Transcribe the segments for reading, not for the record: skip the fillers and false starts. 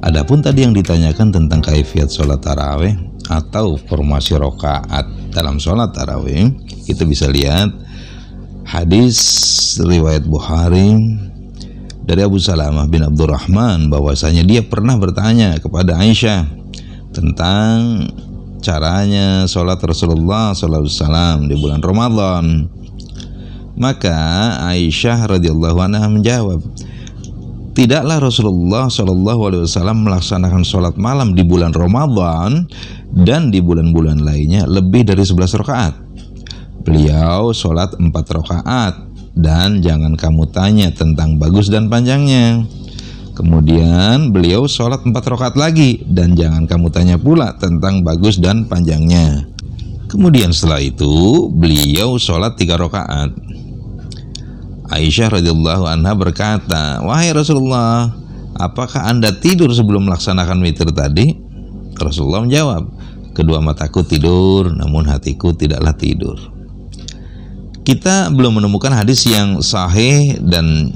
Adapun tadi yang ditanyakan tentang kaifiat sholat tarawih atau formasi rakaat dalam sholat tarawih, kita bisa lihat hadis riwayat Bukhari dari Abu Salamah bin Abdurrahman bahwasanya dia pernah bertanya kepada Aisyah tentang caranya sholat Rasulullah SAW di bulan Ramadan. Maka Aisyah radhiyallahu anha menjawab, tidaklah Rasulullah SAW melaksanakan sholat malam di bulan Ramadan dan di bulan-bulan lainnya lebih dari 11 rakaat. Beliau sholat 4 rakaat dan jangan kamu tanya tentang bagus dan panjangnya. Kemudian beliau sholat 4 rakaat lagi dan jangan kamu tanya pula tentang bagus dan panjangnya. Kemudian setelah itu beliau sholat 3 rakaat. Aisyah radhiyallahu anha berkata, wahai Rasulullah, apakah anda tidur sebelum melaksanakan witir tadi? Rasulullah menjawab, kedua mataku tidur, namun hatiku tidaklah tidur. Kita belum menemukan hadis yang sahih dan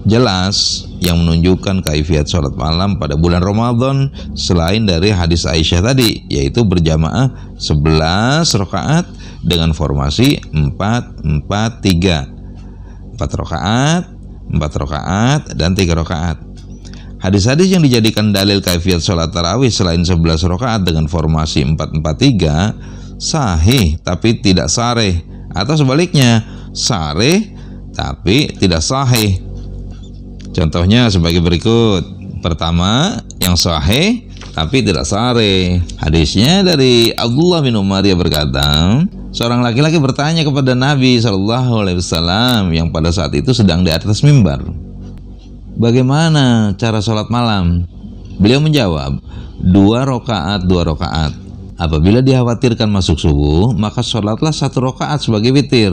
jelas yang menunjukkan kaifiat sholat malam pada bulan Ramadan selain dari hadis Aisyah tadi, yaitu berjamaah 11 rakaat dengan formasi 4-4-3. 4 rakaat dan 3 rakaat. Hadis-hadis yang dijadikan dalil kaifiat sholat tarawih selain 11 rakaat dengan formasi 4-4-3 sahih tapi tidak sharih, atau sebaliknya sharih tapi tidak sahih. Contohnya sebagai berikut. Pertama, yang sahih tapi tidak sharih. Hadisnya dari Abdullah bin Umar, dia berkata, seorang laki-laki bertanya kepada Nabi SAW yang pada saat itu sedang di atas mimbar, bagaimana cara sholat malam? Beliau menjawab, 2 rakaat, 2 rakaat. Apabila dikhawatirkan masuk subuh, maka sholatlah 1 rakaat sebagai witir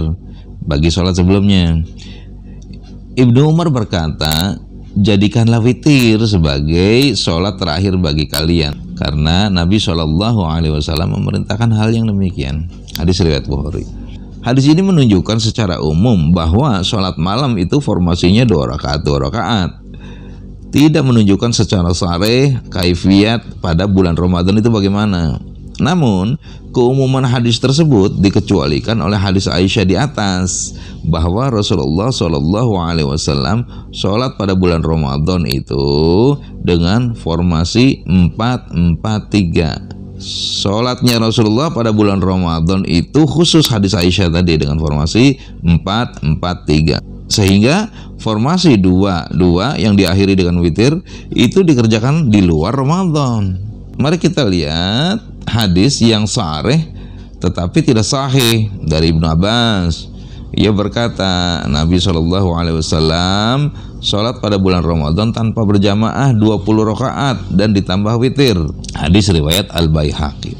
bagi sholat sebelumnya. Ibnu Umar berkata, jadikanlah witir sebagai sholat terakhir bagi kalian, karena Nabi SAW memerintahkan hal yang demikian. Hadis riwayat Bukhari. Hadis ini menunjukkan secara umum bahwa sholat malam itu formasinya 2 rakaat, 2 rakaat. Tidak menunjukkan secara sharih kaifiat pada bulan Ramadan itu bagaimana. Namun, keumuman hadis tersebut dikecualikan oleh hadis Aisyah di atas, bahwa Rasulullah SAW sholat pada bulan Ramadan itu dengan formasi 4-4-3. Sholatnya Rasulullah pada bulan Ramadan itu khusus hadis Aisyah tadi dengan formasi 4-4-3. Sehingga formasi 2-2 yang diakhiri dengan witir itu dikerjakan di luar Ramadan. Mari kita lihat hadis yang sharih tetapi tidak sahih dari Ibnu Abbas. Ia berkata, Nabi SAW sholat pada bulan Ramadan tanpa berjamaah 20 rakaat dan ditambah witir. Hadis riwayat Al-Baihaqi.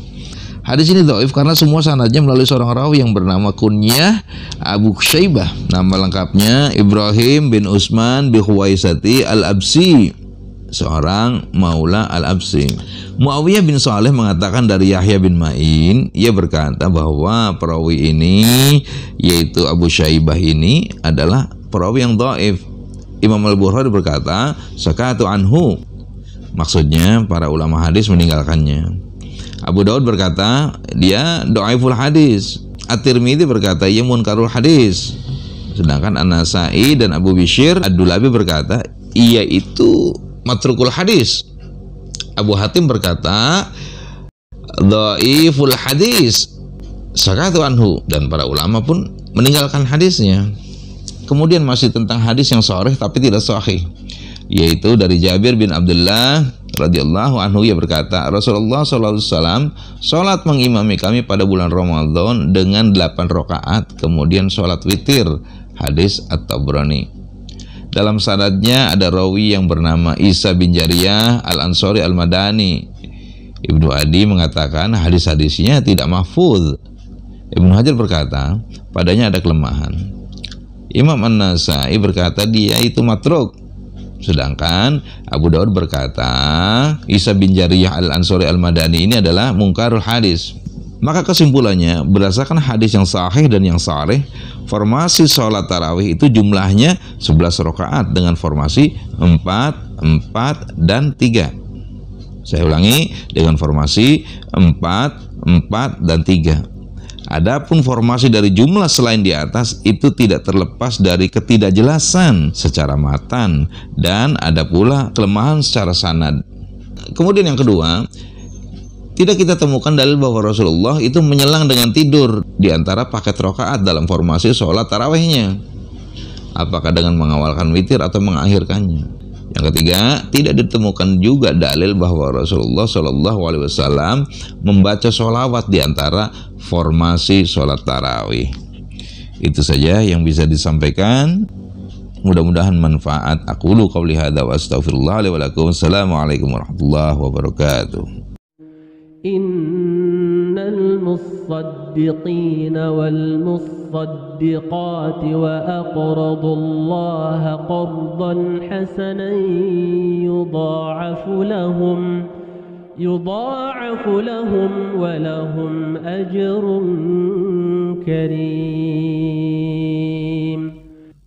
Hadis ini dhaif karena semua sanadnya melalui seorang rawi yang bernama kunyah Abu Syaibah. Nama lengkapnya Ibrahim bin Utsman bin Huwaisati Al-Absi, seorang maula Al-Absi. Muawiyah bin Saleh mengatakan dari Yahya bin Ma'in, ia berkata bahwa perawi ini, yaitu Abu Syaibah ini adalah perawi yang dhaif. Imam Al-Bukhari berkata, sakatu anhu, maksudnya para ulama hadis meninggalkannya. Abu Daud berkata, dia dhaiful hadis. At-Tirmidzi berkata, ia munkarul hadis. Sedangkan An-Nasai dan Abu Bishr Ad-Dulabi berkata, ia itu matrukul hadis. Abu Hatim berkata, dhaiful hadis, sakatu anhu, dan para ulama pun meninggalkan hadisnya. Kemudian masih tentang hadis yang sahih tapi tidak sahih, yaitu dari Jabir bin Abdullah radhiyallahu anhu, ia berkata, Rasulullah SAW sholat mengimami kami pada bulan Ramadan dengan 8 rakaat, kemudian sholat witir. Hadis At-Tabrani. Dalam sanadnya ada rawi yang bernama Isa bin Jariyah Al-Ansari Al-Madani. Ibnu Adi mengatakan hadis-hadisnya tidak mahfuz. Ibnu Hajar berkata, padanya ada kelemahan. Imam An-Nasai berkata dia itu matruk. Sedangkan Abu Daud berkata Isa bin Jariyah Al-Ansari Al-Madani ini adalah mungkarul hadis. Maka kesimpulannya, berdasarkan hadis yang sahih dan yang sharih, formasi sholat tarawih itu jumlahnya 11 rakaat dengan formasi 4, 4, dan 3. Saya ulangi, dengan formasi 4, 4, dan 3. Adapun formasi dari jumlah selain di atas itu tidak terlepas dari ketidakjelasan secara matan dan ada pula kelemahan secara sanad. Kemudian yang kedua, tidak kita temukan dalil bahwa Rasulullah itu menyelang dengan tidur di antara paket rakaat dalam formasi sholat tarawihnya. Apakah dengan mengawalkan witir atau mengakhirkannya? Yang ketiga, tidak ditemukan juga dalil bahwa Rasulullah SAW membaca sholawat di antara formasi sholat tarawih. Itu saja yang bisa disampaikan. Mudah-mudahan manfaat. Aqulu qauli hadza wa astaghfirullah li wa lakum. Assalamualaikum warahmatullahi wabarakatuh. Innal musaddiqina wal musaddiqati wa aqradullaha qardan hasanan yudha'afu lahum wa lahum ajrun karim.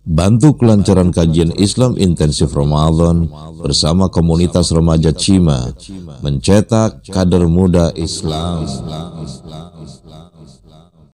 Bantu kelancaran kajian Islam Intensif Ramadan bersama komunitas remaja Cima mencetak kader muda Islam.